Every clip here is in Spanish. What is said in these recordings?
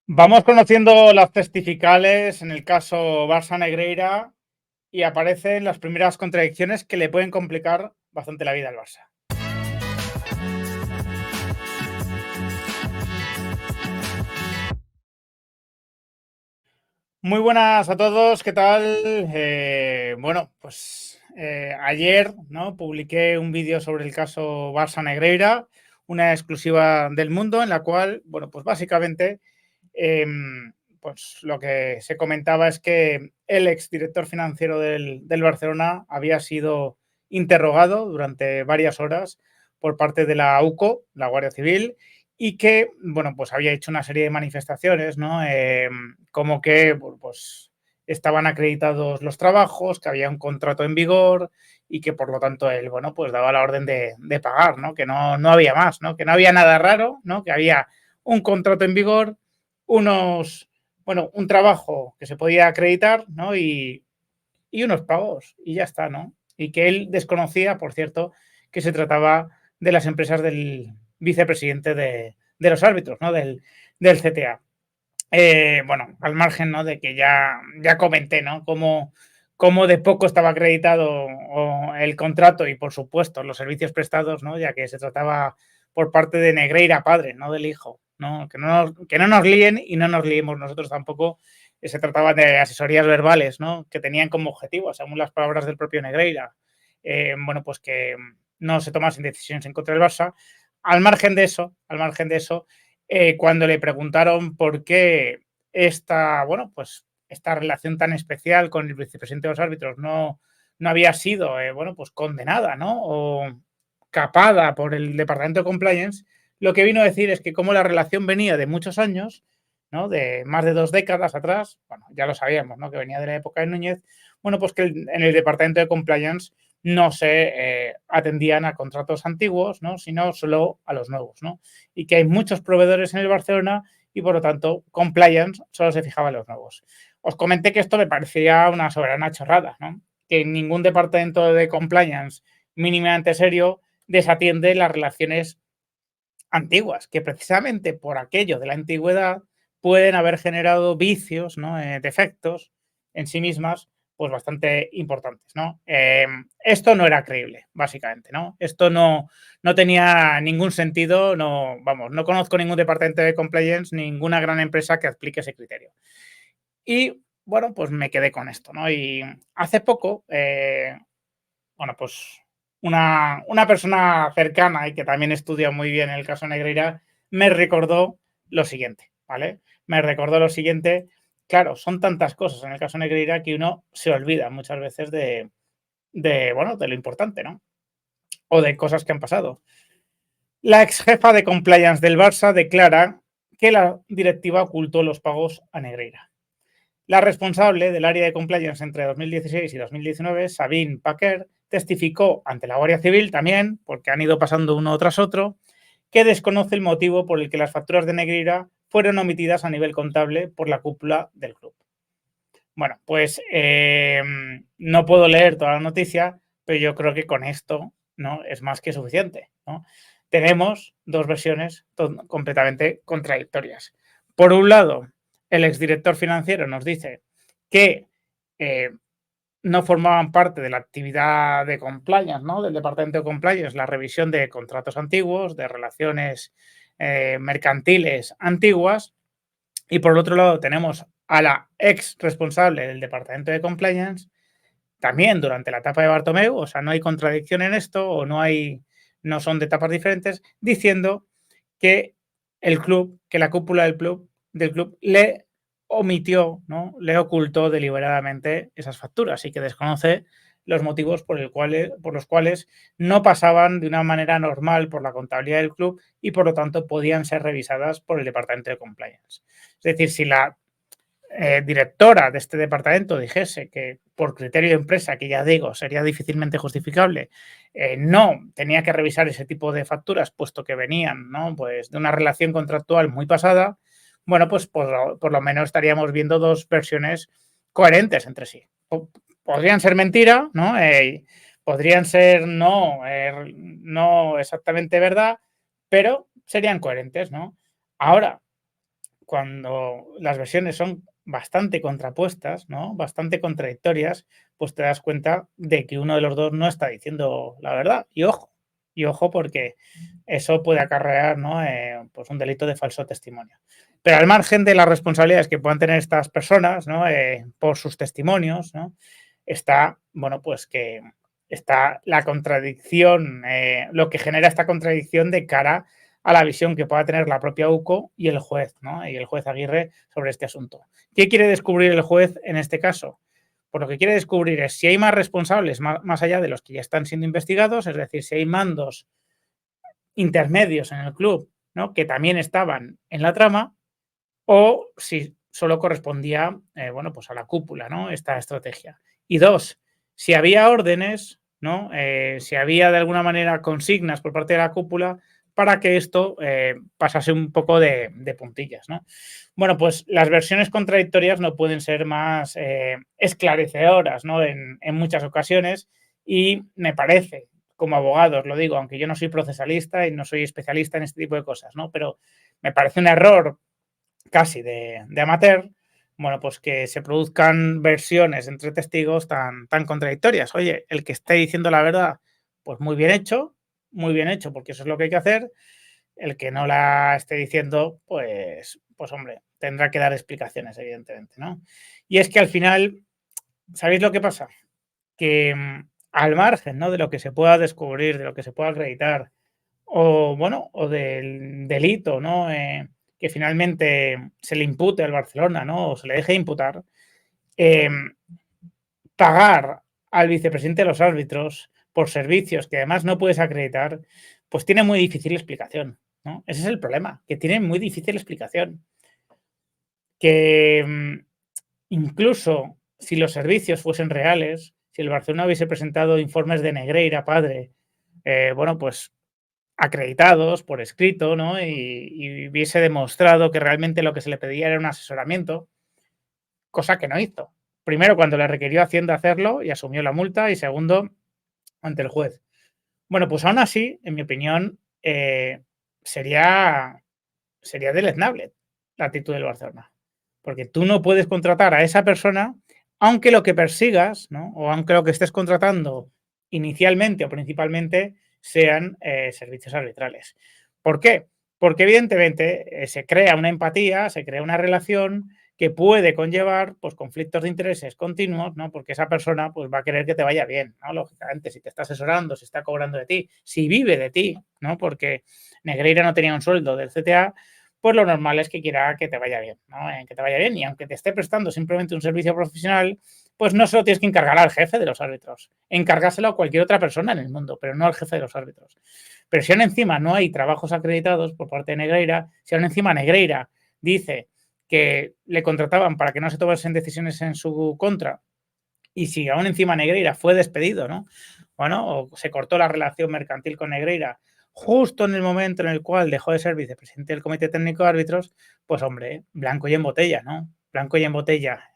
Vamos conociendo las testificales en el caso Barça Negreira y aparecen las primeras contradicciones que le pueden complicar bastante la vida al Barça. Muy buenas a todos, ¿qué tal? Ayer, ¿no?, publiqué un vídeo sobre el caso Barça Negreira, una exclusiva del Mundo en la cual, pues básicamente pues lo que se comentaba es que el exdirector financiero del Barcelona había sido interrogado durante varias horas por parte de la UCO, la Guardia Civil, y que, pues había hecho una serie de manifestaciones, ¿no? Como que, pues estaban acreditados los trabajos, que había un contrato en vigor y que por lo tanto él, pues daba la orden de pagar, ¿no? Que no había más, ¿no? Que no había nada raro, ¿no? Que había un contrato en vigor, un trabajo que se podía acreditar, ¿no? Y unos pagos, y ya está, ¿no? Y que él desconocía, por cierto, que se trataba de las empresas del vicepresidente de los árbitros, ¿no? Del CTA. Al margen, ¿no?, de que ya comenté, ¿no?, cómo de poco estaba acreditado el contrato y, por supuesto, los servicios prestados, ¿no?, ya que se trataba por parte de Negreira padre, no del hijo, ¿no? Que no nos líen y no nos liemos nosotros tampoco. Se trataba de asesorías verbales, ¿no?, que tenían como objetivo, según las palabras del propio Negreira, pues que no se tomasen decisiones en contra del Barça. Al margen de eso, cuando le preguntaron por qué esta relación tan especial con el vicepresidente de los árbitros no había sido pues condenada, ¿no?, o capada por el departamento de compliance, lo que vino a decir es que como la relación venía de muchos años, ¿no?, de más de 2 décadas atrás, ya lo sabíamos, ¿no?, que venía de la época de Núñez, pues que en el departamento de compliance no se atendían a contratos antiguos, ¿no?, sino solo a los nuevos, ¿no? Y que hay muchos proveedores en el Barcelona y, por lo tanto, compliance solo se fijaba en los nuevos. Os comenté que esto me parecía una soberana chorrada, ¿no?, que ningún departamento de compliance mínimamente serio desatiende las relaciones antiguas, que precisamente por aquello de la antigüedad pueden haber generado vicios, ¿no?, defectos en sí mismas, pues bastante importantes, ¿no? Esto no era creíble, básicamente, ¿no? Esto no tenía ningún sentido, no conozco ningún departamento de compliance, ninguna gran empresa que aplique ese criterio. Y pues me quedé con esto, ¿no? Y hace poco, pues una persona cercana y que también estudia muy bien el caso Negreira me recordó lo siguiente, ¿vale? Me recordó lo siguiente. Claro, son tantas cosas en el caso Negreira que uno se olvida muchas veces de lo importante, ¿no? O de cosas que han pasado. La ex jefa de compliance del Barça declara que la directiva ocultó los pagos a Negreira. La responsable del área de compliance entre 2016 y 2019, Sabine Packer, testificó ante la Guardia Civil también, porque han ido pasando uno tras otro, que desconoce el motivo por el que las facturas de Negreira fueron omitidas a nivel contable por la cúpula del club. No puedo leer toda la noticia, pero yo creo que con esto, ¿no?, es más que suficiente, ¿no? Tenemos dos versiones completamente contradictorias. Por un lado, el exdirector financiero nos dice que eh, no formaban parte de la actividad de compliance, ¿no?, del departamento de compliance, la revisión de contratos antiguos, de relaciones mercantiles antiguas. Y por el otro lado tenemos a la ex responsable del departamento de compliance, también durante la etapa de Bartomeu, o sea, no hay contradicción en esto, o no son de etapas diferentes, diciendo que que la cúpula del club le omitió, ¿no?, le ocultó deliberadamente esas facturas y que desconoce los motivos por los cuales no pasaban de una manera normal por la contabilidad del club y, por lo tanto, podían ser revisadas por el departamento de compliance. Es decir, si la directora de este departamento dijese que por criterio de empresa, que ya digo, sería difícilmente justificable, no tenía que revisar ese tipo de facturas, puesto que venían, ¿no?, pues de una relación contractual muy pasada, pues por lo menos estaríamos viendo dos versiones coherentes entre sí. Podrían ser mentira, ¿no? Podrían ser no exactamente verdad, pero serían coherentes, ¿no? Ahora, cuando las versiones son bastante contrapuestas, ¿no? Bastante contradictorias, pues te das cuenta de que uno de los dos no está diciendo la verdad. Y ojo porque eso puede acarrear, ¿no? Pues un delito de falso testimonio. Pero al margen de las responsabilidades que puedan tener estas personas, ¿no? Por sus testimonios, ¿no? Está, bueno, pues que está la contradicción, lo que genera esta contradicción de cara a la visión que pueda tener la propia UCO y el juez, ¿no? Y el juez Aguirre sobre este asunto. ¿Qué quiere descubrir el juez en este caso? Pues lo que quiere descubrir es si hay más responsables más allá de los que ya están siendo investigados, es decir, si hay mandos intermedios en el club, ¿no? Que también estaban en la trama, o si solo correspondía, bueno, pues a la cúpula, ¿no? Esta estrategia. Y dos, si había órdenes, ¿no? Si había de alguna manera consignas por parte de la cúpula para que esto pasase un poco de puntillas, ¿no? Bueno, pues las versiones contradictorias no pueden ser más esclarecedoras, ¿no? En muchas ocasiones, y me parece, como abogado, os lo digo, aunque yo no soy procesalista y no soy especialista en este tipo de cosas, ¿no? Pero me parece un error casi de amateur, bueno, pues que se produzcan versiones entre testigos tan contradictorias. Oye, el que esté diciendo la verdad, pues muy bien hecho, porque eso es lo que hay que hacer. El que no la esté diciendo, pues hombre, tendrá que dar explicaciones, evidentemente, ¿no? Y es que al final, ¿sabéis lo que pasa? Que al margen, ¿no? De lo que se pueda descubrir, de lo que se pueda acreditar, o bueno, o del delito, ¿no? Que finalmente se le impute al Barcelona, ¿no? O se le deje imputar, eh, pagar al vicepresidente de los árbitros por servicios que además no puedes acreditar, pues tiene muy difícil explicación, ¿no? Ese es el problema, que tiene muy difícil explicación. Que incluso si los servicios fuesen reales, si el Barcelona hubiese presentado informes de Negreira, padre, bueno, pues acreditados por escrito, ¿no? Y hubiese demostrado que realmente lo que se le pedía era un asesoramiento, cosa que no hizo. Primero, cuando le requirió Hacienda hacerlo y asumió la multa, y segundo, ante el juez. Bueno, pues aún así, en mi opinión, sería, sería deleznable la actitud del Barcelona. Porque tú no puedes contratar a esa persona, aunque lo que persigas, ¿no? O aunque lo que estés contratando inicialmente o principalmente sean servicios arbitrales. ¿Por qué? Porque evidentemente se crea una empatía, se crea una relación que puede conllevar pues, conflictos de intereses continuos, ¿no? Porque esa persona pues, va a querer que te vaya bien, ¿no? Lógicamente, si te está asesorando, si está cobrando de ti, si vive de ti, ¿no? Porque Negreira no tenía un sueldo del CTA, pues lo normal es que quiera que te vaya bien, ¿no? Que te vaya bien, y aunque te esté prestando simplemente un servicio profesional, pues no se lo tienes que encargar al jefe de los árbitros, encargárselo a cualquier otra persona en el mundo, pero no al jefe de los árbitros. Pero si aún encima no hay trabajos acreditados por parte de Negreira, si aún encima Negreira dice que le contrataban para que no se tomasen decisiones en su contra, y si aún encima Negreira fue despedido, ¿no? Bueno, o se cortó la relación mercantil con Negreira justo en el momento en el cual dejó de ser vicepresidente del Comité Técnico de Árbitros, pues hombre, blanco y en botella, ¿no? Blanco y en botella.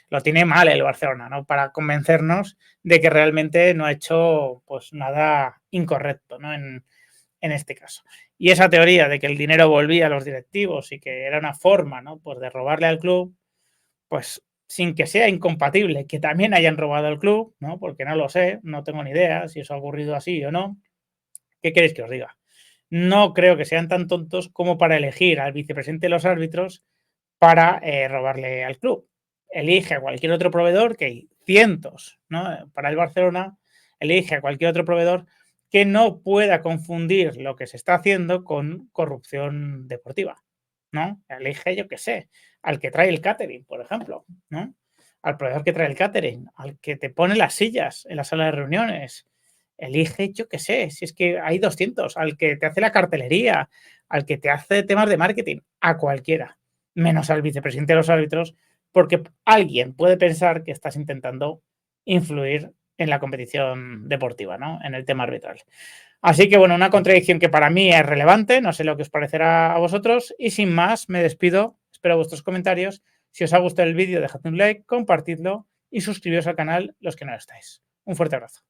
Lo tiene mal el Barcelona, ¿no? Para convencernos de que realmente no ha hecho pues nada incorrecto, ¿no? En este caso. Y esa teoría de que el dinero volvía a los directivos y que era una forma, ¿no? Pues de robarle al club, pues sin que sea incompatible que también hayan robado al club, ¿no? Porque no lo sé, no tengo ni idea si eso ha ocurrido así o no. ¿Qué queréis que os diga? No creo que sean tan tontos como para elegir al vicepresidente de los árbitros para robarle al club. Elige a cualquier otro proveedor, que hay cientos, ¿no? Para el Barcelona, elige a cualquier otro proveedor que no pueda confundir lo que se está haciendo con corrupción deportiva, ¿no? Elige, yo qué sé, al que trae el catering, por ejemplo, ¿no? Al proveedor que trae el catering, al que te pone las sillas en la sala de reuniones. Elige, yo qué sé, si es que hay 200, al que te hace la cartelería, al que te hace temas de marketing, a cualquiera, menos al vicepresidente de los árbitros, porque alguien puede pensar que estás intentando influir en la competición deportiva, ¿no? En el tema arbitral. Así que, bueno, una contradicción que para mí es relevante, no sé lo que os parecerá a vosotros, y sin más, me despido, espero vuestros comentarios. Si os ha gustado el vídeo, dejad un like, compartidlo y suscribiros al canal los que no lo estáis. Un fuerte abrazo.